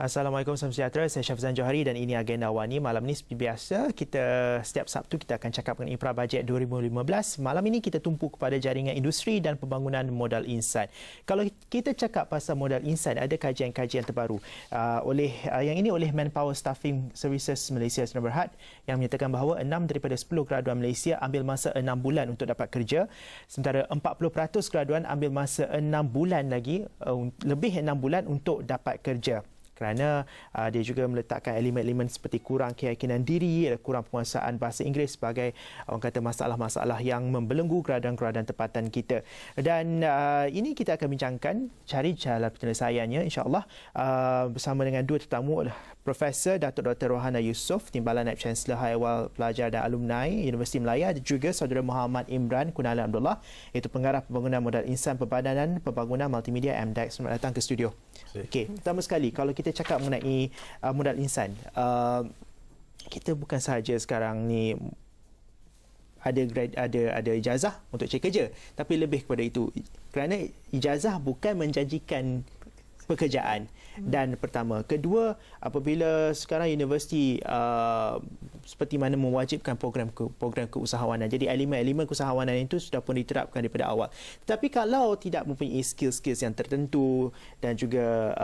Assalamualaikum, salam sejahtera. Saya Syafzan Johari dan ini Agenda Wani. Malam ini seperti biasa, setiap Sabtu kita akan cakap mengenai Prabajet 2015. Malam ini kita tumpu kepada jaringan industri dan pembangunan modal insan. Kalau kita cakap pasal modal insan, ada kajian-kajian terbaru yang ini oleh Manpower Staffing Services Malaysia Sdn Bhd yang menyatakan bahawa 6 daripada 10 graduan Malaysia ambil masa 6 bulan untuk dapat kerja, sementara 40% graduan ambil masa 6 bulan lagi, lebih 6 bulan untuk dapat kerja. Kerana dia juga meletakkan elemen-elemen seperti kurang keyakinan diri, kurang penguasaan bahasa Inggeris sebagai orang kata masalah-masalah yang membelenggu graduan-graduan tempatan kita. Dan ini kita akan bincangkan, cari jalan penyelesaiannya insya-Allah bersama dengan dua tetamu, Profesor Datuk Dr. Rohana Yusof, Timbalan Naib Chancellor High Awal Pelajar dan Alumni Universiti Melaya, dan juga Saudara Muhammad Imran Kunalan Abdullah, iaitu Pengarah Pembangunan Modal Insan Perbadanan Pembangunan Multimedia MDEX. Selamat datang ke studio. Okey, pertama sekali kalau kita cakap mengenai modal insan, kita bukan sahaja sekarang ni ada ijazah untuk cari kerja, tapi lebih kepada itu, kerana ijazah bukan menjanjikan pekerjaan. Dan pertama, kedua, apabila sekarang universiti seperti mana mewajibkan program keusahawanan, jadi elemen-elemen keusahawanan itu sudah pun diterapkan daripada awal. Tetapi kalau tidak mempunyai skill-skill yang tertentu dan juga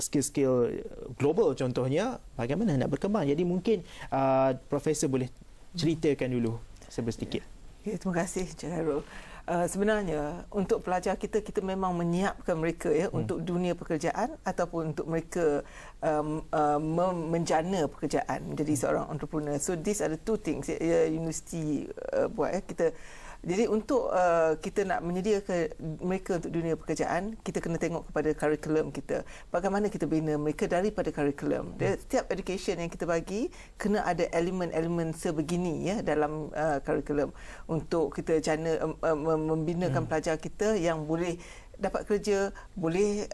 skill-skill global contohnya, bagaimana nak berkembang? Jadi mungkin Profesor boleh ceritakan dulu sedikit. Ya, terima kasih Encik Khairul. Sebenarnya untuk pelajar kita memang menyiapkan mereka untuk dunia pekerjaan ataupun untuk mereka menjana pekerjaan menjadi seorang entrepreneur. So these are the two things universiti buat kita. Jadi untuk kita nak menyediakan mereka untuk dunia pekerjaan, kita kena tengok kepada kurikulum kita. Bagaimana kita bina mereka daripada kurikulum. Setiap education yang kita bagi kena ada elemen-elemen sebegini dalam kurikulum untuk kita membinakan pelajar kita yang boleh dapat kerja, boleh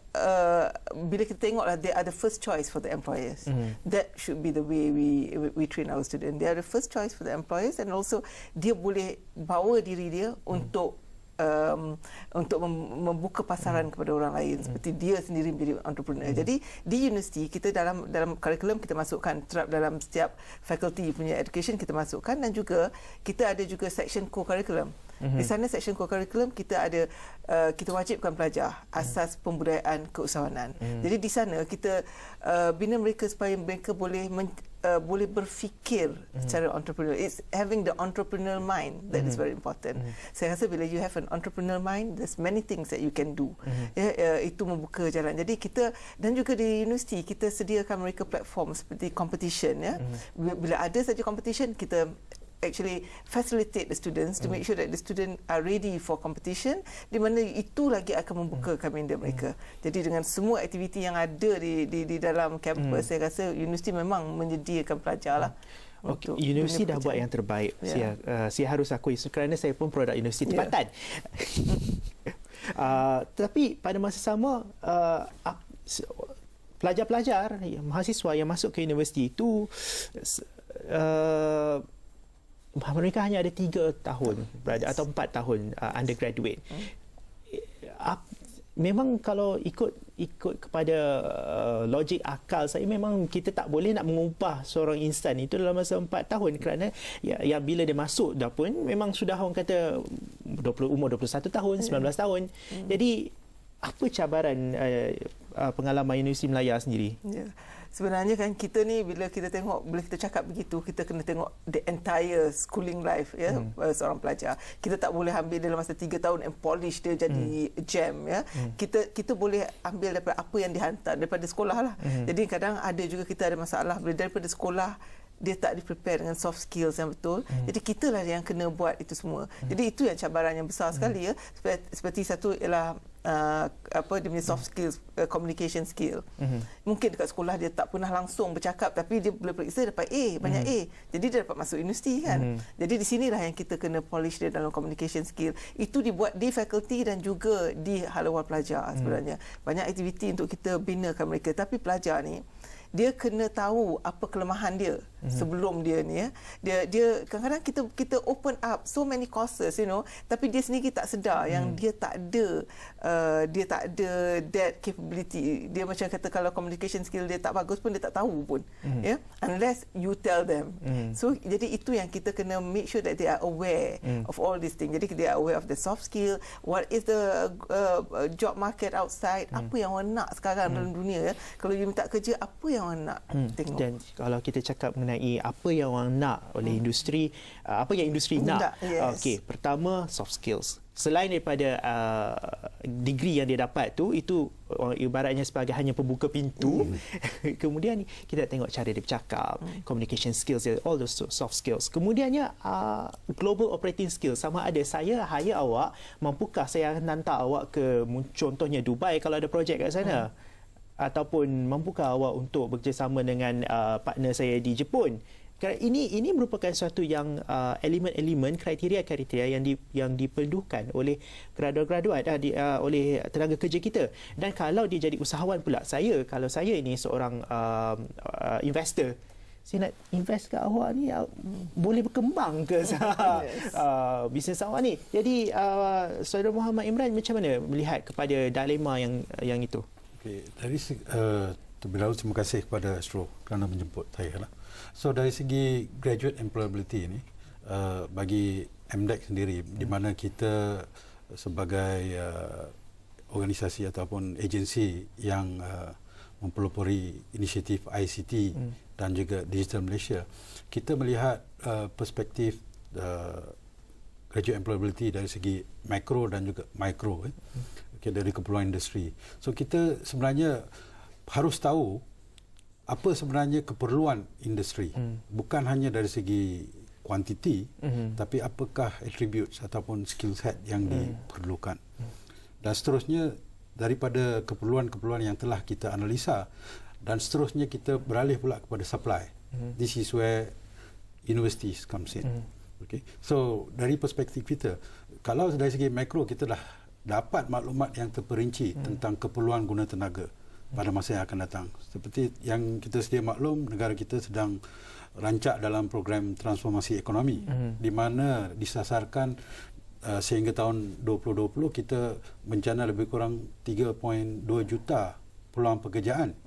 bila kita tengoklah they are the first choice for the employers. That should be the way we train our students. They are the first choice for the employers, and also dia boleh bawa diri dia untuk membuka pasaran kepada orang lain seperti dia sendiri menjadi entrepreneur. Jadi di universiti kita dalam kurikulum kita masukkan, terap dalam setiap faculty punya education kita masukkan, dan juga kita ada juga section co-curriculum. Di sana section co-curriculum kita ada kita wajibkan pelajar asas pembudayaan keusahawanan. Jadi di sana kita bina mereka supaya mereka boleh berfikir secara entrepreneur. It's having the entrepreneurial mind that is very important. Saya rasa bila you have an entrepreneurial mind, there's many things that you can do. Itu membuka jalan. Jadi kita, dan juga di universiti kita sediakan mereka platform seperti competition. Bila ada saja competition, kita actually facilitate the students to make sure that the students are ready for competition, di mana itu lagi akan membukakan minda mereka. Jadi dengan semua aktiviti yang ada di dalam kampus, saya rasa universiti memang menyediakan pelajar lah. Okay. Universiti dah buat yang terbaik. Saya harus akui, kerana saya pun produk universiti tempatan. Tapi pada masa sama, pelajar-pelajar, mahasiswa yang masuk ke universiti itu mereka hanya ada 3 tahun atau 4 tahun undergraduate. Memang kalau ikut kepada logik akal saya, memang kita tak boleh nak mengubah seorang insan itu dalam masa 4 tahun, kerana ya bila dia masuk dah pun memang sudah orang kata umur 21 tahun, 19 tahun. Jadi apa cabaran pengalaman Universiti Melaya sendiri? Sebenarnya kan kita ni bila kita cakap begitu, kita kena tengok the entire schooling life seorang pelajar. Kita tak boleh ambil dalam masa 3 tahun and polish dia jadi jam. Kita boleh ambil daripada apa yang dihantar daripada sekolah lah. Jadi kadang ada juga kita ada masalah daripada sekolah, dia tak di-prepare dengan soft skills yang betul. Jadi kitalah yang kena buat itu semua. Jadi itu yang cabaran yang besar sekali Seperti satu ialah dia punya soft skills, communication skill. Mungkin dekat sekolah dia tak pernah langsung bercakap, tapi dia boleh periksa dapat A, banyak A. Jadi dia dapat masuk universiti kan. Jadi di sinilah yang kita kena polish dia dalam communication skill. Itu dibuat di fakulti dan juga di halawal pelajar sebenarnya. Banyak aktiviti untuk kita binakan mereka. Tapi pelajar ni dia kena tahu apa kelemahan dia sebelum dia ni dia kadang-kadang kita open up so many courses, tapi dia sendiri tak sedar yang dia tak ada that capability. Dia macam kata kalau communication skill dia tak bagus pun dia tak tahu pun, unless you tell them. So jadi itu yang kita kena make sure that they are aware of all these things. Jadi they are aware of the soft skill, what is the job market outside, apa yang orang nak sekarang dalam dunia. Kalau you minta kerja, apa yang orang nak tengok. Dan kalau kita cakap mengenai apa yang orang nak oleh industri, apa yang industri nak. Yes. Okey, pertama soft skills. Selain daripada degree yang dia dapat tu, itu ibaratnya sebagai hanya pembuka pintu. Kemudian kita tengok cara dia bercakap, communication skills, all those soft skills. Kemudiannya global operating skills, sama ada saya hire awak, mampukah saya hantar awak ke contohnya Dubai kalau ada projek kat sana, ataupun mampukah awak untuk bekerjasama dengan partner saya di Jepun. Ini merupakan suatu yang elemen-elemen kriteria-kriteria yang diperlukan oleh graduat-graduat oleh tenaga kerja kita. Dan kalau dia jadi usahawan pula, kalau saya ini seorang investor, saya nak invest kat awak ni, boleh berkembang ke bisnes awak ni. Jadi Saudara Muhammad Imran macam mana melihat kepada dilema yang itu? Okay. Dari terlebih dahulu terima kasih kepada Astro kerana menjemput saya. So dari segi graduate employability ini, bagi MDEC sendiri, di mana kita sebagai organisasi ataupun agensi yang mempelopori inisiatif ICT dan juga Digital Malaysia, kita melihat perspektif graduate employability dari segi makro dan juga mikro, dari keperluan industri. So kita sebenarnya harus tahu apa sebenarnya keperluan industri, bukan hanya dari segi kuantiti, tapi apakah attributes ataupun skill set yang diperlukan. Dan seterusnya daripada keperluan-keperluan yang telah kita analisa, dan seterusnya kita beralih pula kepada supply. This is where universities comes in. Okay. So dari perspektif kita, kalau dari segi makro kita dah dapat maklumat yang terperinci tentang keperluan guna tenaga pada masa yang akan datang. Seperti yang kita sedia maklum, negara kita sedang rancak dalam program transformasi ekonomi, di mana disasarkan sehingga tahun 2020 kita bencana lebih kurang 3.2 juta peluang pekerjaan.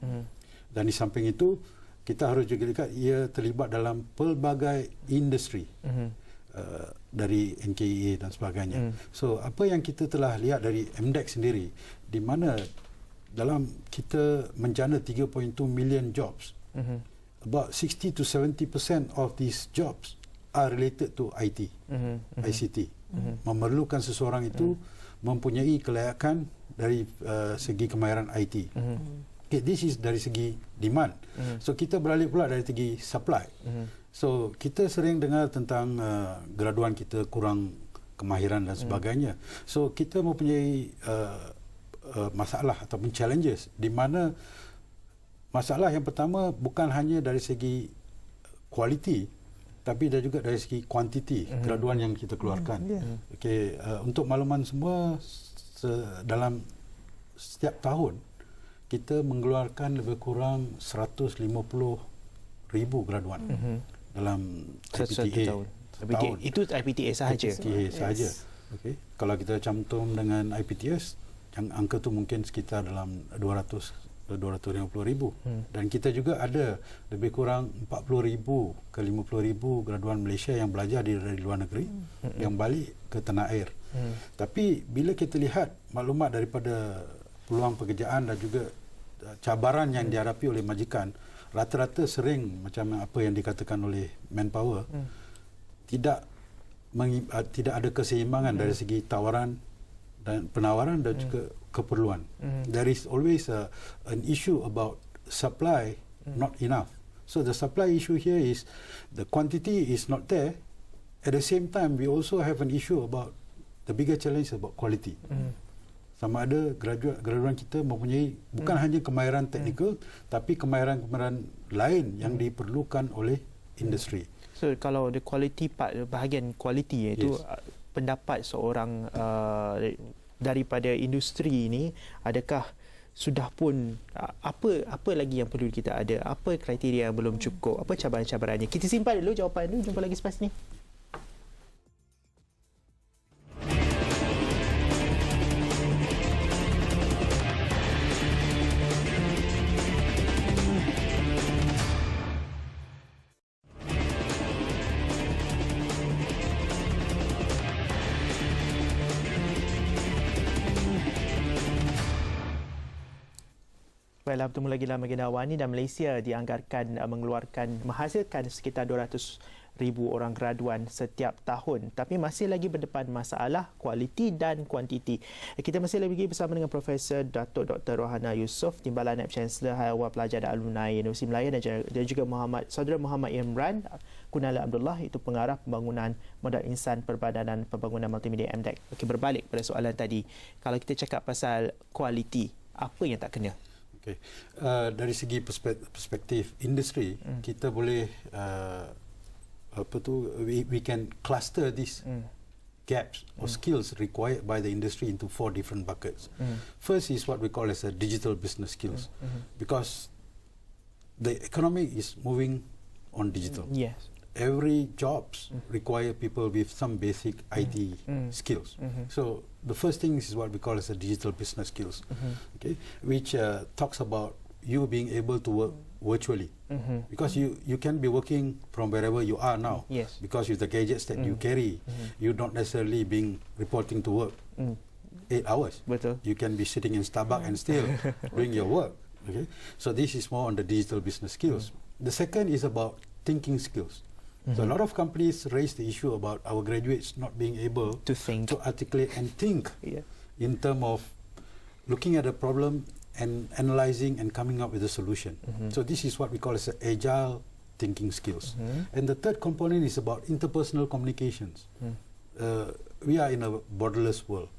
Dan di samping itu, kita harus juga lihat ia terlibat dalam pelbagai industri. Dari NKEA dan sebagainya. So apa yang kita telah lihat dari MDEC sendiri, di mana dalam kita menjana 3.2 million jobs, about 60 to 70% of these jobs are related to IT, ICT. Memerlukan seseorang itu mempunyai kelayakan dari segi kemahiran IT. Okay, this is dari segi demand. So kita beralih pula dari segi supply. So kita sering dengar tentang graduan kita kurang kemahiran dan sebagainya. So kita mempunyai masalah ataupun challenges, di mana masalah yang pertama bukan hanya dari segi kualiti, tapi juga dari segi kuantiti graduan yang kita keluarkan. Okay, untuk makluman semua, dalam setiap tahun kita mengeluarkan lebih kurang 150,000 graduan dalam IPTA. Tahun. Itu IPTA sahaja. IPTA sahaja. Okay. Kalau kita cantum dengan IPTS, yang angka tu mungkin sekitar dalam 250,000. Dan kita juga ada lebih kurang 40,000 ke 50,000 graduan Malaysia yang belajar dari luar negeri, yang balik ke tanah air. Tapi bila kita lihat maklumat daripada peluang pekerjaan dan juga cabaran yang dihadapi oleh majikan, rata-rata sering macam apa yang dikatakan oleh Manpower, tidak ada keseimbangan dari segi tawaran dan penawaran dan juga keperluan. There is always an issue about supply not enough. So the supply issue here is the quantity is not there. At the same time, we also have an issue about the bigger challenge about quality. Sama ada graduan kita mempunyai bukan hanya kemahiran teknikal, tapi kemahiran-kemahiran lain yang diperlukan oleh industri. So kalau the quality part, bahagian quality itu, pendapat seorang daripada industri ini, adakah sudah pun apa lagi yang perlu kita ada, apa kriteria yang belum cukup, apa cabaran-cabarannya. Kita simpan dulu jawapan dulu, jumpa lagi selepas ni. Baiklah, bertemu lagi dalam agenda awal ini, dan Malaysia dianggarkan menghasilkan sekitar 200,000 orang graduan setiap tahun, tapi masih lagi berdepan masalah kualiti dan kuantiti. Kita masih lagi bersama dengan Profesor Datuk Dr. Rohana Yusof, Timbalan Naib Chancellor Haiwan Pelajar dan Alumni Universiti Melayu, dan juga Saudara Muhammad Imran Kunala Abdullah, itu pengarah pembangunan modal insan Perbadanan Pembangunan Multimedia MDEC. Okey, berbalik pada soalan tadi, kalau kita cakap pasal kualiti, apa yang tak kena? Okay. Dari segi perspektif industri, kita boleh we can cluster these gaps or skills required by the industry into 4 different buckets. First is what we call as a digital business skills, because the economy is moving on digital. Yes. Every jobs require people with some basic IT skills. So the first thing is what we call as a digital business skills, okay, which talks about you being able to work virtually, because you can be working from wherever you are now. Yes. Because with the gadgets that you carry, you're not necessarily being reporting to work 8 hours. Betul. You can be sitting in Starbucks and still doing your work. Okay, so this is more on the digital business skills. The second is about thinking skills. So a lot of companies raise the issue about our graduates not being able To think. to articulate and think Yeah. in terms of looking at a problem and analyzing and coming up with a solution. So this is what we call as agile thinking skills. And the third component is about interpersonal communications. We are in a borderless world.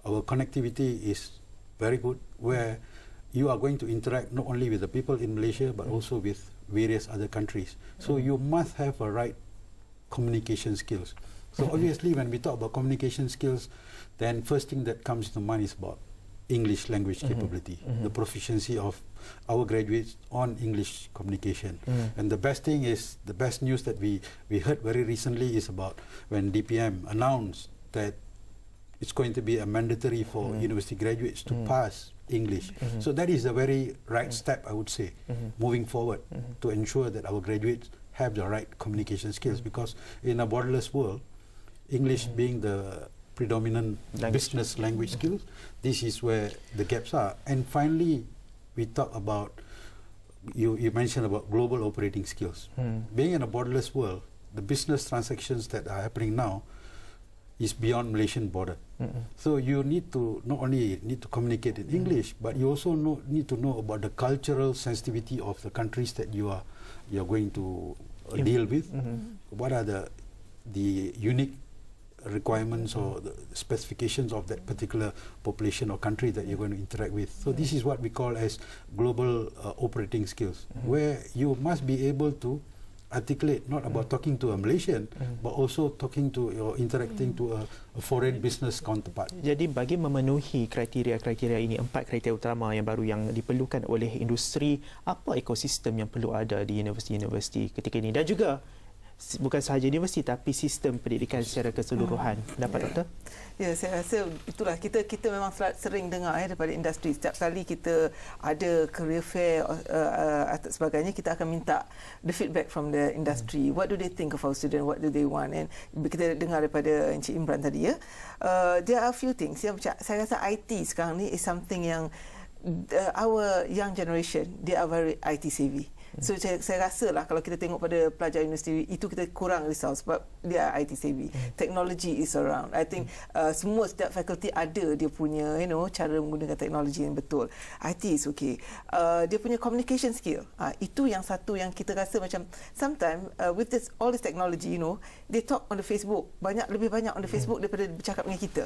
Our connectivity is very good, where you are going to interact not only with the people in Malaysia but also with various other countries. So you must have a right communication skills. So obviously when we talk about communication skills, then first thing that comes to mind is about English language capability, the proficiency of our graduates on English communication. And the best thing is, the best news that we heard very recently is about when DPM announced that it's going to be a mandatory for university graduates to pass English. So that is a very right step, I would say, moving forward to ensure that our graduates have the right communication skills, because in a borderless world, English being the predominant business language skills, this is where the gaps are. And finally, we talk about, you mentioned about global operating skills. Being in a borderless world, the business transactions that are happening now is beyond Malaysian border. So you need to not only need to communicate in English, but you also need to know about the cultural sensitivity of the countries that you are going to deal with. What are the unique requirements or the specifications of that particular population or country that you're going to interact with. So this is what we call as global operating skills, where you must be able to articulate not about talking to a Malaysian, but also talking to or interacting to a foreign business counterpart. Jadi bagi memenuhi kriteria-kriteria ini, 4 kriteria utama yang baru yang diperlukan oleh industri, apa ekosistem yang perlu ada di universiti-universiti ketika ini, dan juga bukan sahaja universiti tapi sistem pendidikan secara keseluruhan. Dapat Doktor? Ya, saya rasa itulah kita memang sering dengar daripada industri, setiap kali kita ada career fair atau sebagainya, kita akan minta the feedback from the industry. What do they think of our student, what do they want? And kita dengar daripada Encik Imran tadi, there are a few things yang saya rasa IT sekarang ni is something yang our young generation, they are very IT savvy. So saya rasa lah kalau kita tengok pada pelajar universiti itu, kita kurang risau sebab dia IT savvy. Technology is around. I think setiap fakulti ada dia punya cara menggunakan teknologi yang betul. IT is okay. Dia punya communication skill. Itu yang satu yang kita rasa macam sometimes with all this technology, they talk on the Facebook. Lebih banyak on the Facebook daripada bercakap dengan kita.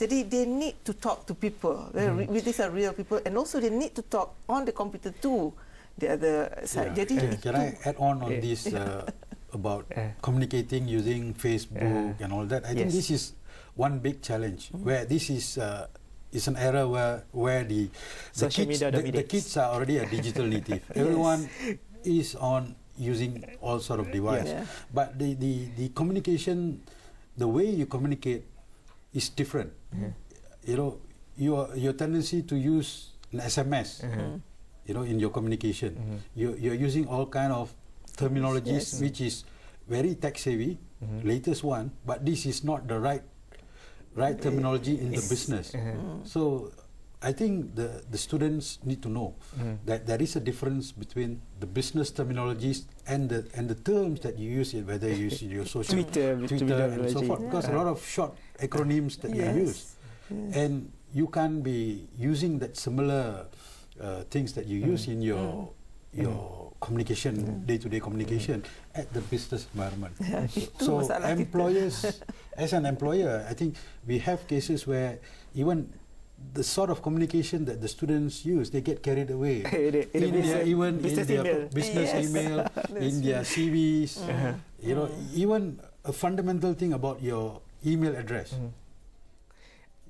Jadi they need to talk to people. These are real people, and also they need to talk on the computer too. The other side. Jadi can I add on this about communicating using Facebook and all that? I think this is one big challenge, where this is it's an era where the Social kids media the dominates. kids are already a digital native. Everyone is on using all sort of device, Yeah. but the communication, the way you communicate is different. You know, your tendency to use an SMS, you know, in your communication, you're using all kind of terminologies which is very tech savvy, latest one, but this is not the right terminology in the business. So I think the students need to know that there is a difference between the business terminologies and the terms that you use, whether you use in your social Twitter and so forth, because a lot of short acronyms that you use, and you can't be using that similar things that you use in your communication, day-to-day communication at the business environment. So employers, as an employer, I think we have cases where even the sort of communication that the students use, they get carried away in their business email, in their CVs. You know, even a fundamental thing about your email address.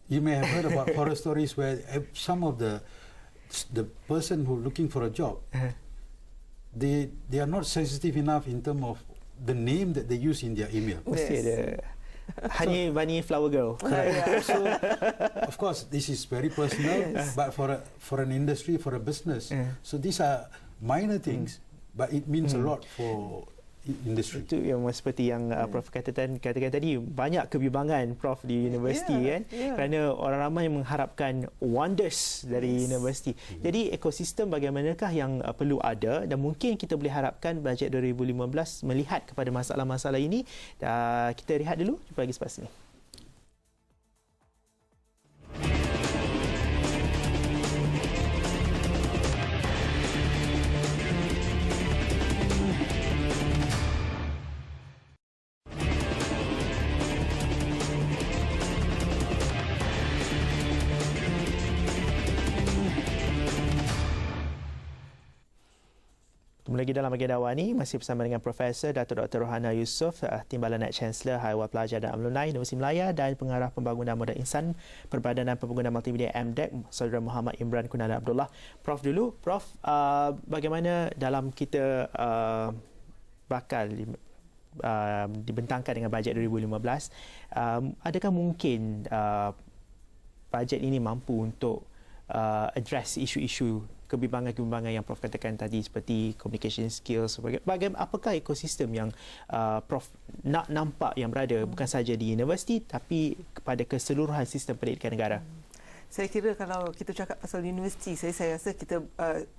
You may have heard about horror stories where some of the person who looking for a job, they are not sensitive enough in terms of the name that they use in their email. Mesti ada Honey Bunny Flower Girl. So, of course, this is very personal, but for an industry, for a business, so these are minor things, but it means a lot for industri. Itu yang seperti yang Prof katakan tadi, banyak kebimbangan Prof di universiti kan, kerana orang ramai mengharapkan wonders dari universiti. Jadi ekosistem bagaimanakah yang perlu ada, dan mungkin kita boleh harapkan bajet 2015 melihat kepada masalah-masalah ini. Kita rehat dulu, jumpa lagi selepas ini. Lagi dalam agenda awal ini, masih bersama dengan Profesor Dato' Dr. Rohana Yusof, Timbalan Naib Chancellor Haiwan Pelajar dan Alumni Universiti Melaya, dan Pengarah Pembangunan Modal Insan Perbadanan Pembangunan Multimedia MDEC, Saudara Muhammad Imran Kunada Abdullah. Prof dulu, Prof, bagaimana dalam kita bakal dibentangkan dengan bajet 2015, adakah mungkin bajet ini mampu untuk address isu-isu kebimbangan-kebimbangan yang Prof katakan tadi, seperti communication skills, apakah ekosistem yang Prof nak nampak yang berada bukan saja di universiti tapi kepada keseluruhan sistem pendidikan negara? Saya kira kalau kita cakap pasal universiti, saya rasa kita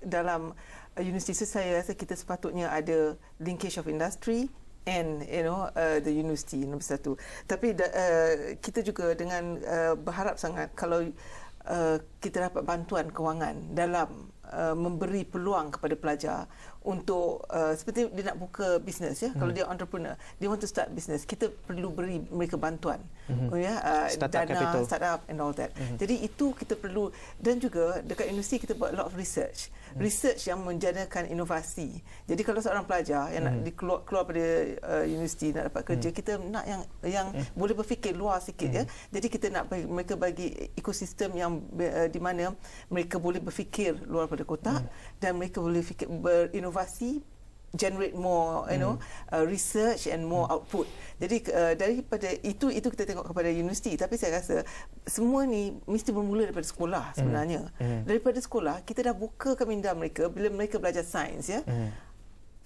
dalam universiti saya rasa kita sepatutnya ada linkage of industry and the university, nombor satu. Tapi kita juga dengan berharap sangat kalau kita dapat bantuan kewangan dalam memberi peluang kepada pelajar untuk seperti dia nak buka bisnes, ya. Kalau dia entrepreneur, dia want to start business, kita perlu beri mereka bantuan, startup dana, capital, startup and all that. Jadi itu kita perlu, dan juga dekat universiti kita buat a lot of research yang menjadikan inovasi. Jadi kalau seorang pelajar yang nak keluar pada universiti nak dapat kerja, kita nak yang boleh berfikir luar sikit, ya. Jadi kita nak mereka bagi ekosistem yang di mana mereka boleh berfikir luar pada kotak, dan mereka boleh fikir berinovasi, generate more research and more output. Jadi daripada itu kita tengok kepada universiti, tapi saya rasa semua ni mesti bermula daripada sekolah sebenarnya. Daripada sekolah kita dah buka minda mereka bila mereka belajar sains, ya.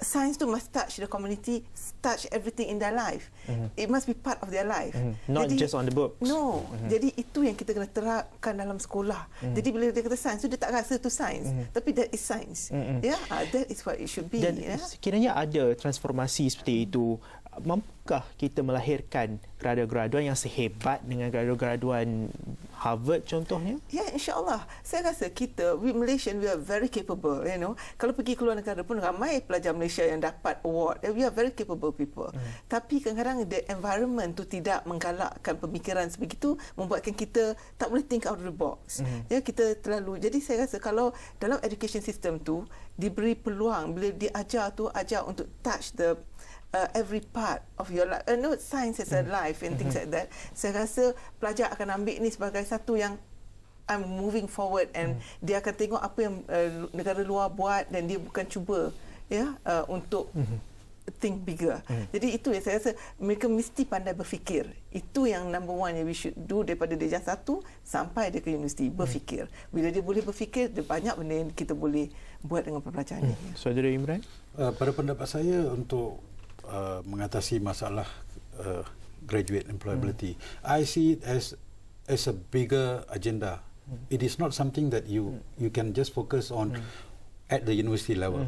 Science tu must touch the community, touch everything in their life. It must be part of their life. Not jadi, just on the books. No. Jadi itu yang kita kena terapkan dalam sekolah. Jadi bila dia kata science tu, dia tak rasa tu science, tapi that is science. That is what it should be. Dan sekiranya ada transformasi seperti itu, mampukah kita melahirkan graduan-graduan yang sehebat dengan graduan Harvard contohnya? Ya, insya-Allah. Saya rasa kita, we Malaysian, we are very capable, Kalau pergi keluar negara pun ramai pelajar Malaysia yang dapat award. We are very capable people. Tapi kadang-kadang the environment tu tidak menggalakkan pemikiran sebegitu, membuatkan kita tak boleh think out of the box. Ya, kita terlalu. Jadi saya rasa kalau dalam education system tu diberi peluang, bila diajar tu ajar untuk touch the every part of your life. Science as a life and things like that. Saya rasa pelajar akan ambil ni sebagai satu yang I'm moving forward, and dia akan tengok apa yang negara luar buat, dan dia bukan cuba untuk think bigger. Jadi itu yang saya rasa mereka mesti pandai berfikir. Itu yang number one yang we should do daripada darjah 1 sampai dia ke universiti, berfikir. Bila dia boleh berfikir, dia banyak benda yang kita boleh buat dengan pembelajaran ini. Saudara Imran? Pada pendapat saya, untuk mengatasi masalah graduate employability, I see it as a bigger agenda. It is not something that you can just focus on at the university level.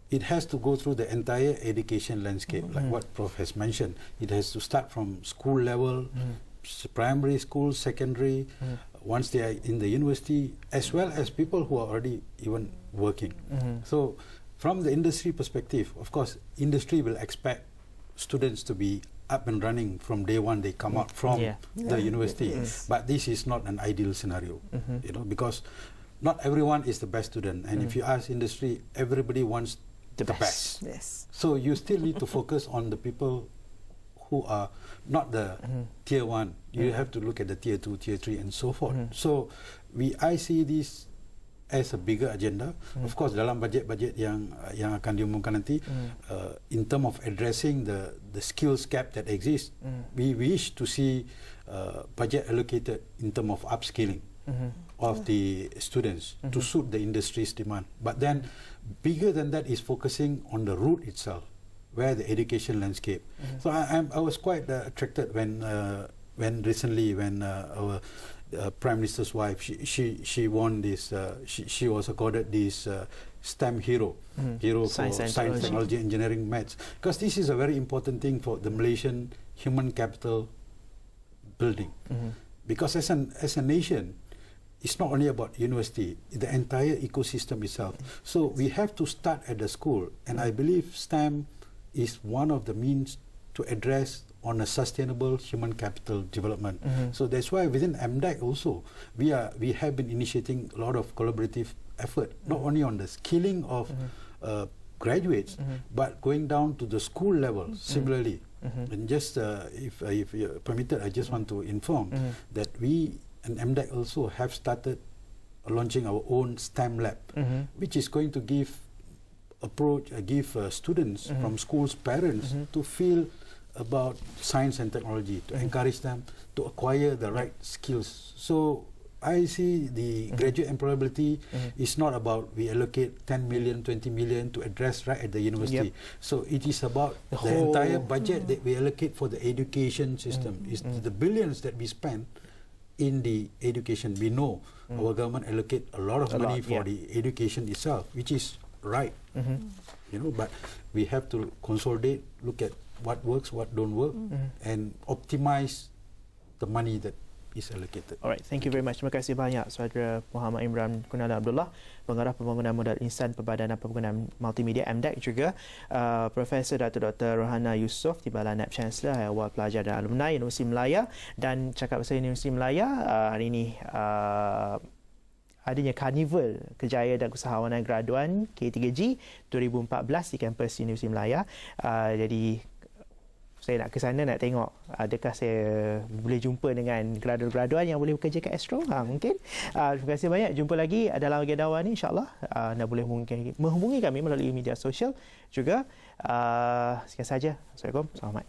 It has to go through the entire education landscape, like what Prof has mentioned. It has to start from school level, primary school, secondary, once they are in the university, as well as people who are already even working. So from the industry perspective, of course, industry will expect students to be up and running from day one they come out from the university. But this is not an ideal scenario, because not everyone is the best student. And if you ask industry, everybody wants the best. Yes. So you still need to focus on the people who are not the tier 1. You have to look at the tier 2, tier 3 and so forth. So I see this as a bigger agenda. Of course, dalam bajet-bajet yang akan diumumkan nanti, in term of addressing the skills gap that exists, we wish to see budget allocated in term of upskilling of the students to suit the industry's demand. But then bigger than that is focusing on the root itself, where the education landscape. So I was quite attracted when recently our Prime Minister's wife, she won this, she was accorded this STEM hero for science, technology, engineering, maths, because this is a very important thing for the Malaysian human capital building. Because as a nation, it's not only about university, the entire ecosystem itself. So we have to start at the school, and I believe STEM is one of the means to address on a sustainable human capital development. So that's why within MDEC also, we have been initiating a lot of collaborative effort, not only on the skilling of graduates, but going down to the school level similarly. And just if you're permitted, I just want to inform that we and MDEC also have started launching our own STEM lab, which is going to give students from schools, parents to feel about science and technology, to encourage them to acquire the right skills. So I see the graduate employability is not about we allocate 10 million, 20 million to address right at the university. So it is about the entire budget that we allocate for the education system. Is the billions that we spend in the education. We know our government allocate a lot of money for the education itself, which is right. But we have to consolidate, look at what works, what don't work, and optimize the money that is allocated. Alright, thank you very much. Terima kasih banyak Saudara Muhammad Imran Kunala Abdullah, Pengarah Pembangunan Modal Insan Perbadanan Pembangunan Multimedia MDEC, juga Profesor Dr. Rohana Yusof, Timbalan Naib Chancellor Awal Pelajar dan Alumni Universiti Melaya. Dan cakap pasal Universiti Melaya, hari ini adanya Karnival Kejayaan dan Usahawanan Graduan K3G 2014 di kampus Universiti Melaya. Jadi saya nak ke sana nak tengok adakah saya boleh jumpa dengan graduan-graduan yang boleh bekerja kat Astro. Mungkin. Terima kasih banyak. Jumpa lagi dalam agenda awal ni, insyaAllah. Anda boleh menghubungi kami melalui media sosial juga. Sekian saja. Assalamualaikum. Selamat.